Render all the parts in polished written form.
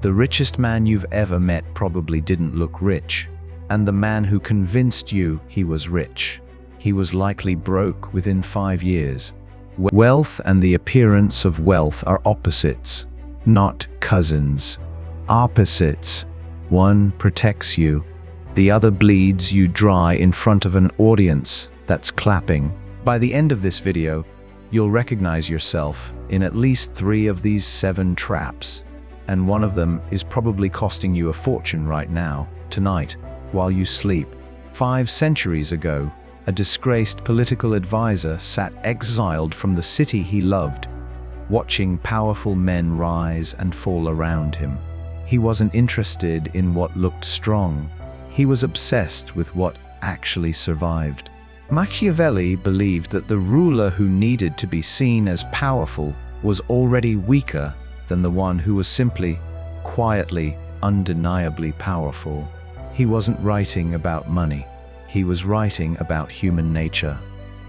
The richest man you've ever met probably didn't look rich, and the man who convinced you he was rich, he was likely broke within 5 years. Wealth and the appearance of wealth are opposites, not cousins. Opposites. One protects you, the other bleeds you dry in front of an audience that's clapping. By the end of this video, you'll recognize yourself in at least 3 of these 7 traps, and one of them is probably costing you a fortune right now, tonight, while you sleep. 5 centuries ago, a disgraced political advisor sat exiled from the city he loved, watching powerful men rise and fall around him. He wasn't interested in what looked strong. He was obsessed with what actually survived. Machiavelli believed that the ruler who needed to be seen as powerful was already weaker than the one who was simply, quietly, undeniably powerful. He wasn't writing about money. He was writing about human nature.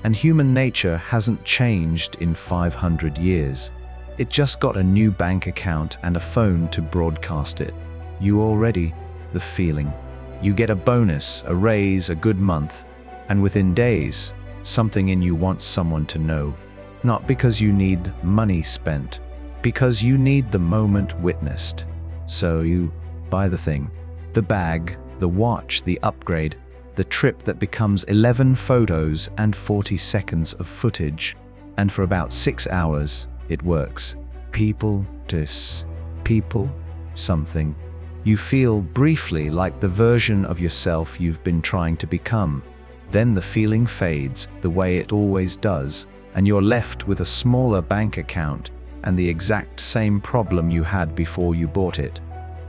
And human nature hasn't changed in 500 years. It just got a new bank account and a phone to broadcast it. You already, the feeling. You get a bonus, a raise, a good month, and within days, something in you wants someone to know. Not because you need money spent, because you need the moment witnessed. So you buy the thing, the bag, the watch, the upgrade, the trip that becomes 11 photos and 40 seconds of footage. And for about 6 hours, it works. People, this, people, something. You feel briefly like the version of yourself you've been trying to become. Then the feeling fades the way it always does, and you're left with a smaller bank account and the exact same problem you had before you bought it.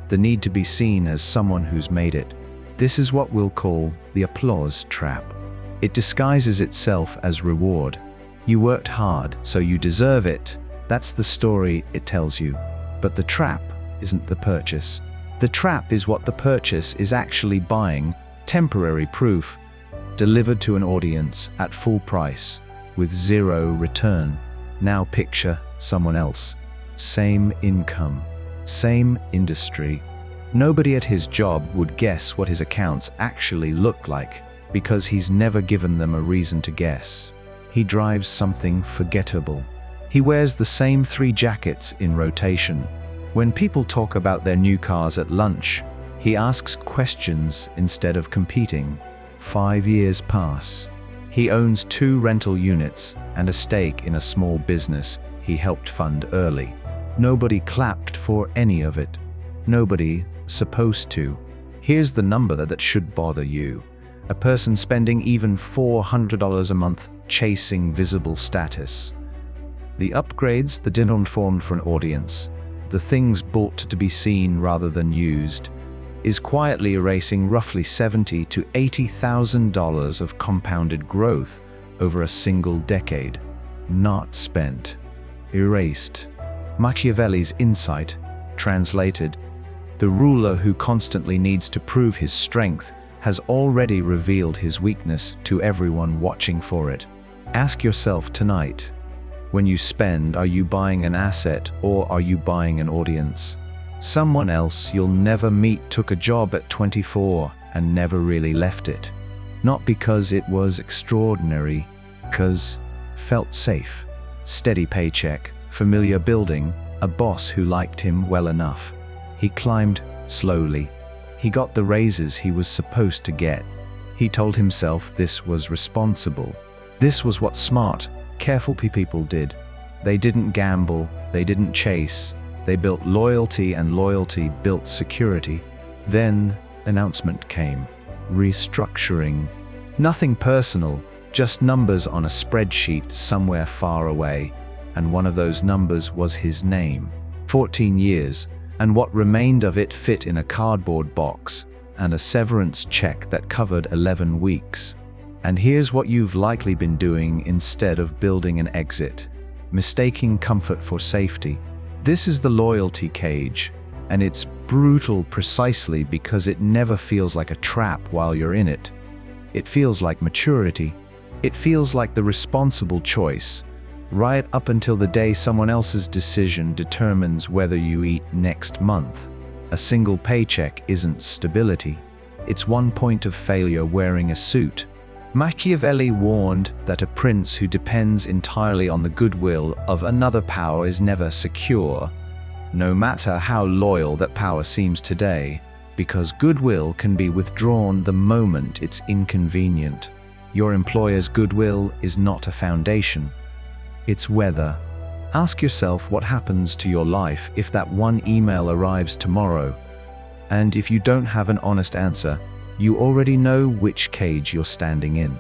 The need to be seen as someone who's made it. This is what we'll call the applause trap. It disguises itself as reward. You worked hard, so you deserve it. That's the story it tells you. But the trap isn't the purchase. The trap is what the purchase is actually buying, temporary proof, delivered to an audience at full price, with 0 return. Now picture someone else. Same income, same industry. Nobody at his job would guess what his accounts actually look like, because he's never given them a reason to guess. He drives something forgettable. He wears the same 3 jackets in rotation. When people talk about their new cars at lunch, he asks questions instead of competing. 5 years pass. He owns 2 rental units and a stake in a small business he helped fund early. Nobody clapped for any of it. Nobody supposed to. Here's the number that should bother you. A person spending even $400 a month chasing visible status. The upgrades that didn't form for an audience, the things bought to be seen rather than used, is quietly erasing roughly $70,000 to $80,000 of compounded growth over a single decade. Not spent. Erased. Machiavelli's insight, translated, the ruler who constantly needs to prove his strength has already revealed his weakness to everyone watching for it. Ask yourself tonight, when you spend, are you buying an asset or are you buying an audience? Someone else you'll never meet took a job at 24 and never really left it. Not because it was extraordinary, because felt safe. Steady paycheck, familiar building, a boss who liked him well enough. He climbed slowly. He got the raises he was supposed to get. He told himself this was responsible. This was what smart, careful people did. They didn't gamble, they didn't chase. They built loyalty, and loyalty built security. Then, announcement came. Restructuring. Nothing personal, just numbers on a spreadsheet somewhere far away. And one of those numbers was his name. 14 years, and what remained of it fit in a cardboard box, and a severance check that covered 11 weeks. And here's what you've likely been doing instead of building an exit. Mistaking comfort for safety. This is the loyalty cage, and it's brutal precisely because it never feels like a trap while you're in it. It feels like maturity. It feels like the responsible choice, right up until the day someone else's decision determines whether you eat next month. A single paycheck isn't stability. It's one point of failure wearing a suit. Machiavelli warned that a prince who depends entirely on the goodwill of another power is never secure, no matter how loyal that power seems today, because goodwill can be withdrawn the moment it's inconvenient. Your employer's goodwill is not a foundation. It's weather. Ask yourself what happens to your life if that one email arrives tomorrow. And if you don't have an honest answer, you already know which cage you're standing in.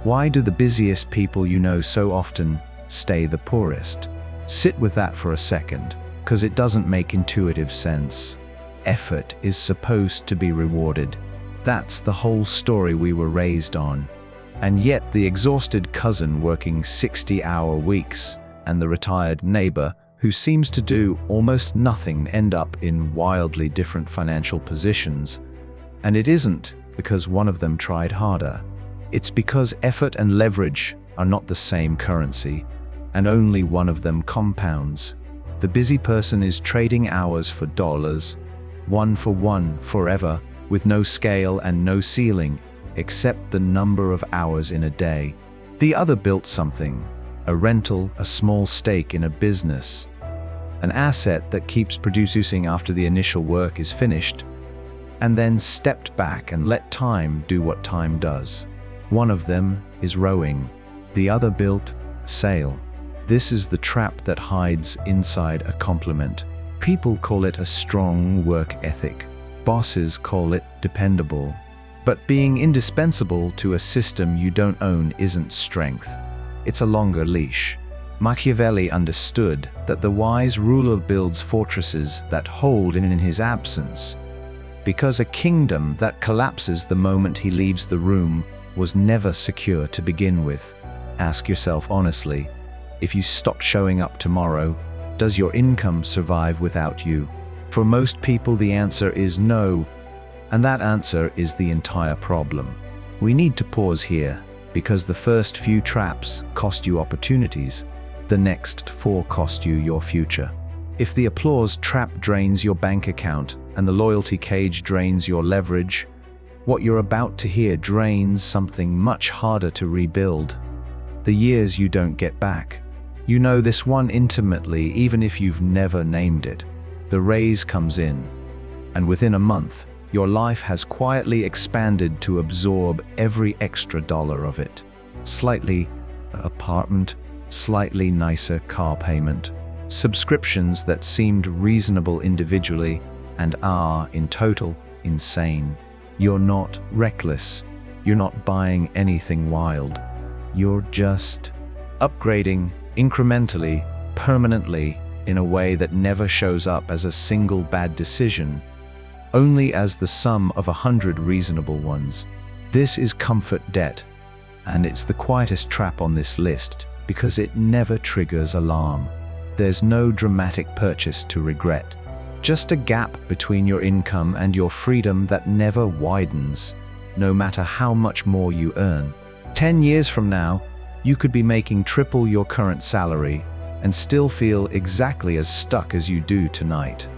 Why do the busiest people you know so often stay the poorest? Sit with that for a second, because it doesn't make intuitive sense. Effort is supposed to be rewarded. That's the whole story we were raised on. And yet the exhausted cousin working 60-hour weeks and the retired neighbor who seems to do almost nothing end up in wildly different financial positions. And it isn't because one of them tried harder. It's because effort and leverage are not the same currency, and only one of them compounds. The busy person is trading hours for dollars, one for one forever, with no scale and no ceiling, except the number of hours in a day. The other built something, a rental, a small stake in a business, an asset that keeps producing after the initial work is finished, and then stepped back and let time do what time does. One of them is rowing, the other built sail. This is the trap that hides inside a compliment. People call it a strong work ethic. Bosses call it dependable. But being indispensable to a system you don't own isn't strength. It's a longer leash. Machiavelli understood that the wise ruler builds fortresses that hold in his absence, because a kingdom that collapses the moment he leaves the room was never secure to begin with. Ask yourself honestly, if you stopped showing up tomorrow, does your income survive without you? For most people, the answer is no, and that answer is the entire problem. We need to pause here, because the first few traps cost you opportunities, the next 4 cost you your future. If the applause trap drains your bank account and the loyalty cage drains your leverage, what you're about to hear drains something much harder to rebuild: the years you don't get back. You know this one intimately, even if you've never named it. The raise comes in, and within a month, your life has quietly expanded to absorb every extra dollar of it. Slightly apartment, slightly nicer car payment, subscriptions that seemed reasonable individually and are, in total, insane. You're not reckless. You're not buying anything wild. You're just upgrading incrementally, permanently, in a way that never shows up as a single bad decision, only as the sum of 100 reasonable ones. This is comfort debt, and it's the quietest trap on this list because it never triggers alarm. There's no dramatic purchase to regret, just a gap between your income and your freedom that never widens, no matter how much more you earn. 10 years from now, you could be making triple your current salary and still feel exactly as stuck as you do tonight.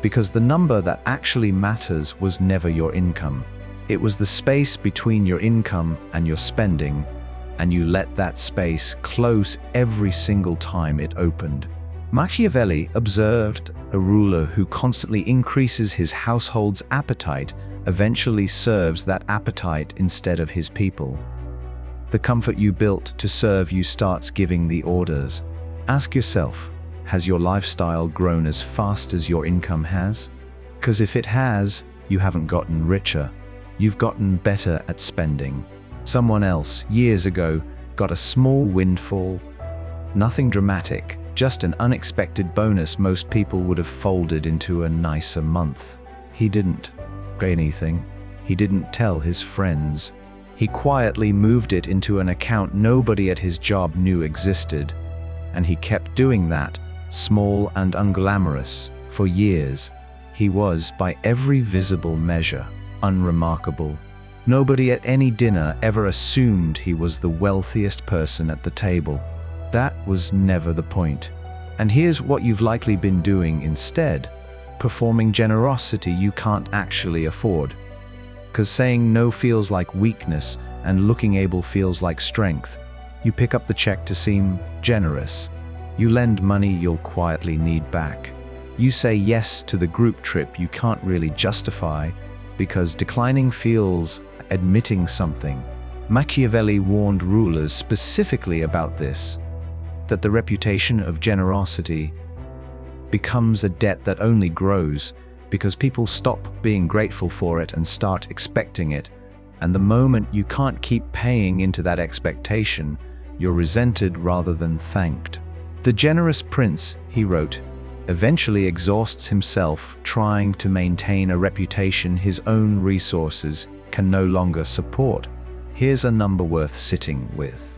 Because the number that actually matters was never your income. It was the space between your income and your spending, and you let that space close every single time it opened. Machiavelli observed a ruler who constantly increases his household's appetite eventually serves that appetite instead of his people. The comfort you built to serve you starts giving the orders. Ask yourself, has your lifestyle grown as fast as your income has? Because if it has, you haven't gotten richer. You've gotten better at spending. Someone else, years ago, got a small windfall. Nothing dramatic, just an unexpected bonus most people would have folded into a nicer month. He didn't get anything. He didn't tell his friends. He quietly moved it into an account nobody at his job knew existed. And he kept doing that, small and unglamorous, for years. He was, by every visible measure, unremarkable. Nobody at any dinner ever assumed he was the wealthiest person at the table. That was never the point. And here's what you've likely been doing instead: performing generosity you can't actually afford. Because saying no feels like weakness and looking able feels like strength. You pick up the check to seem generous. You lend money you'll quietly need back. You say yes to the group trip you can't really justify because declining feels admitting something. Machiavelli warned rulers specifically about this, that the reputation of generosity becomes a debt that only grows because people stop being grateful for it and start expecting it. And the moment you can't keep paying into that expectation, you're resented rather than thanked. The generous prince, he wrote, eventually exhausts himself trying to maintain a reputation his own resources can no longer support. Here's a number worth sitting with.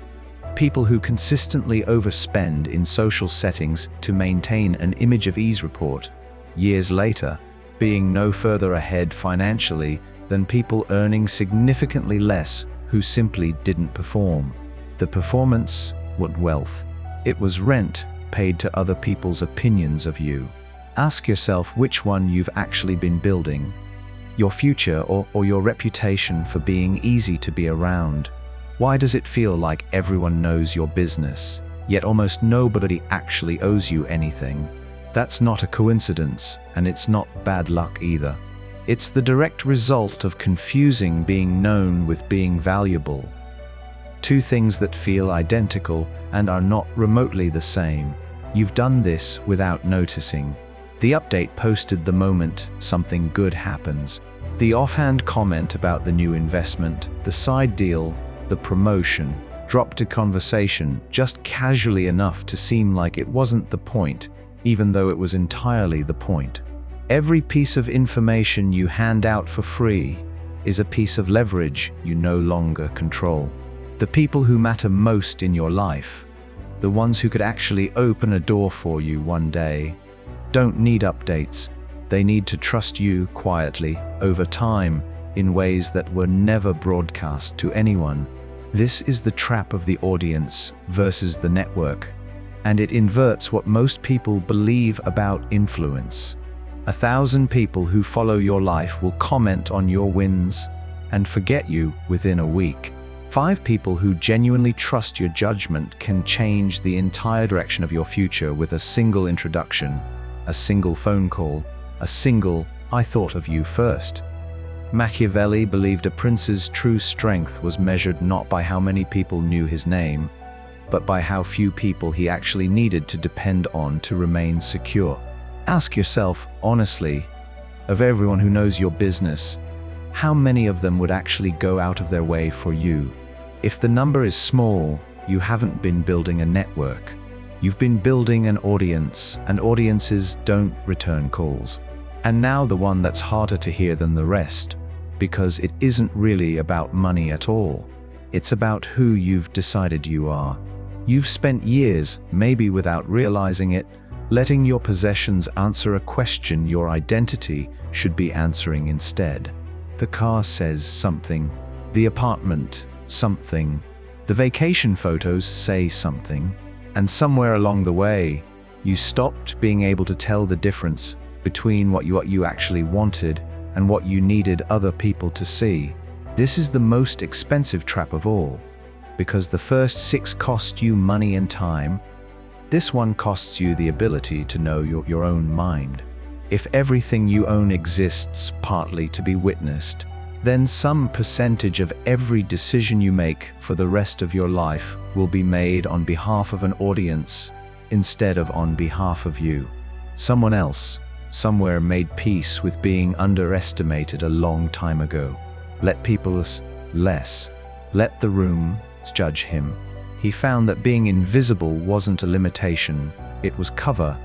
People who consistently overspend in social settings to maintain an image of ease report, years later, being no further ahead financially than people earning significantly less who simply didn't perform. The performance, what wealth? It was rent paid to other people's opinions of you. Ask yourself which one you've actually been building, your future or your reputation for being easy to be around. Why does it feel like everyone knows your business, yet almost nobody actually owes you anything? That's not a coincidence, and it's not bad luck either. It's the direct result of confusing being known with being valuable. Two things that feel identical and are not remotely the same. You've done this without noticing. The update posted the moment something good happens. The offhand comment about the new investment, the side deal, the promotion, dropped a conversation just casually enough to seem like it wasn't the point, even though it was entirely the point. Every piece of information you hand out for free is a piece of leverage you no longer control. The people who matter most in your life, the ones who could actually open a door for you one day, don't need updates. They need to trust you quietly over time in ways that were never broadcast to anyone. This is the trap of the audience versus the network, and it inverts what most people believe about influence. 1,000 people who follow your life will comment on your wins and forget you within a week. 5 people who genuinely trust your judgment can change the entire direction of your future with a single introduction, a single phone call, a single "I thought of you first." Machiavelli believed a prince's true strength was measured not by how many people knew his name, but by how few people he actually needed to depend on to remain secure. Ask yourself honestly, of everyone who knows your business, how many of them would actually go out of their way for you? If the number is small, you haven't been building a network. You've been building an audience, and audiences don't return calls. And now the one that's harder to hear than the rest, because it isn't really about money at all. It's about who you've decided you are. You've spent years, maybe without realizing it, letting your possessions answer a question your identity should be answering instead. The car says something, the apartment something, the vacation photos say something, and somewhere along the way, you stopped being able to tell the difference between what you actually wanted and what you needed other people to see. This is the most expensive trap of all, because the first 6 cost you money and time. This one costs you the ability to know your own mind. If everything you own exists partly to be witnessed, then some percentage of every decision you make for the rest of your life will be made on behalf of an audience instead of on behalf of you. Someone else, somewhere, made peace with being underestimated a long time ago. Let people less. Let the room judge him. He found that being invisible wasn't a limitation, it was cover.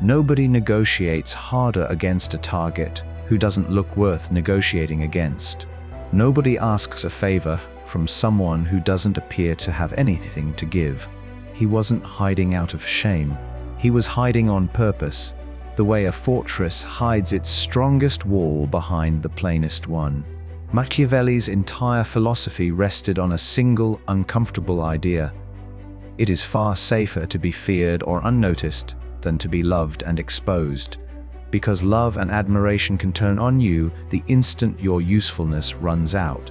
Nobody negotiates harder against a target who doesn't look worth negotiating against. Nobody asks a favor from someone who doesn't appear to have anything to give. He wasn't hiding out of shame. He was hiding on purpose, the way a fortress hides its strongest wall behind the plainest one. Machiavelli's entire philosophy rested on a single, uncomfortable idea. It is far safer to be feared or unnoticed than to be loved and exposed. because love and admiration can turn on you the instant your usefulness runs out.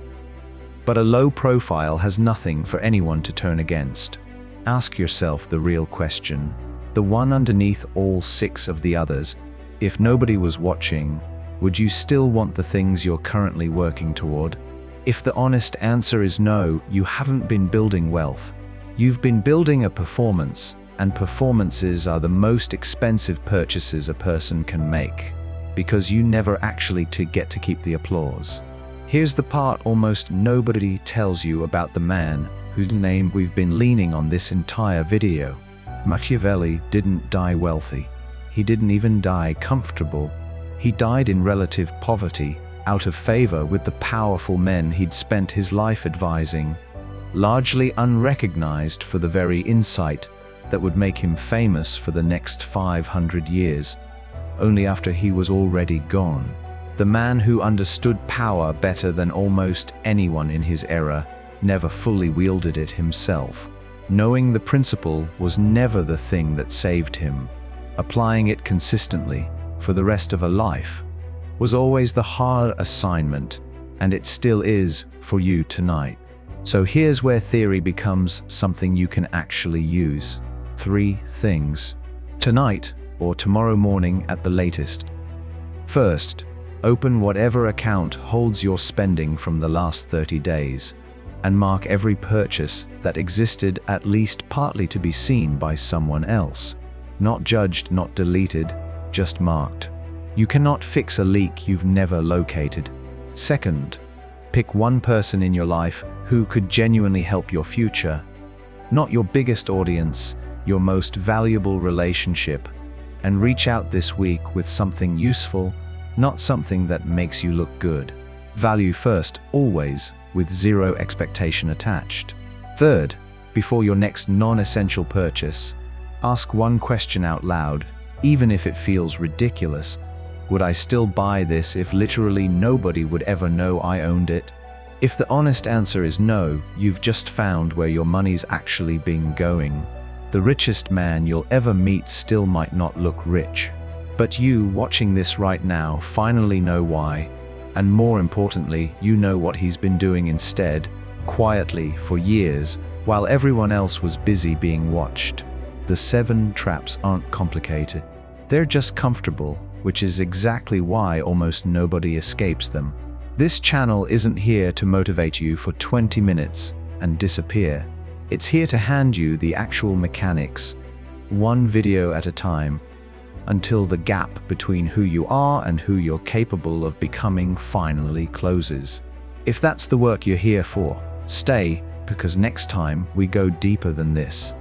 But a low profile has nothing for anyone to turn against. Ask yourself the real question, the one underneath all 6 of the others. If nobody was watching, would you still want the things you're currently working toward? If the honest answer is no, you haven't been building wealth. You've been building a performance, and performances are the most expensive purchases a person can make, because you never actually get to keep the applause. Here's the part almost nobody tells you about the man whose name we've been leaning on this entire video. Machiavelli didn't die wealthy. He didn't even die comfortable. He died in relative poverty, out of favor with the powerful men he'd spent his life advising, largely unrecognized for the very insight that would make him famous for the next 500 years, only after he was already gone. The man who understood power better than almost anyone in his era never fully wielded it himself. Knowing the principle was never the thing that saved him. Applying it consistently for the rest of a life was always the hard assignment, and it still is for you tonight. So here's where theory becomes something you can actually use. 3 things. Tonight or tomorrow morning at the latest. First, open whatever account holds your spending from the last 30 days and mark every purchase that existed at least partly to be seen by someone else. Not judged, not deleted, just marked. You cannot fix a leak you've never located. Second, pick one person in your life who could genuinely help your future. Not your biggest audience, your most valuable relationship, and reach out this week with something useful, not something that makes you look good. Value first, always, with 0 expectation attached. Third, before your next non-essential purchase, ask one question out loud, even if it feels ridiculous. Would I still buy this if literally nobody would ever know I owned it? If the honest answer is no, you've just found where your money's actually been going. The richest man you'll ever meet still might not look rich. But you, watching this right now, finally know why. And more importantly, you know what he's been doing instead, quietly for years, while everyone else was busy being watched. The 7 traps aren't complicated. They're just comfortable, which is exactly why almost nobody escapes them. This channel isn't here to motivate you for 20 minutes and disappear. It's here to hand you the actual mechanics, one video at a time, until the gap between who you are and who you're capable of becoming finally closes. If that's the work you're here for, stay, because next time we go deeper than this.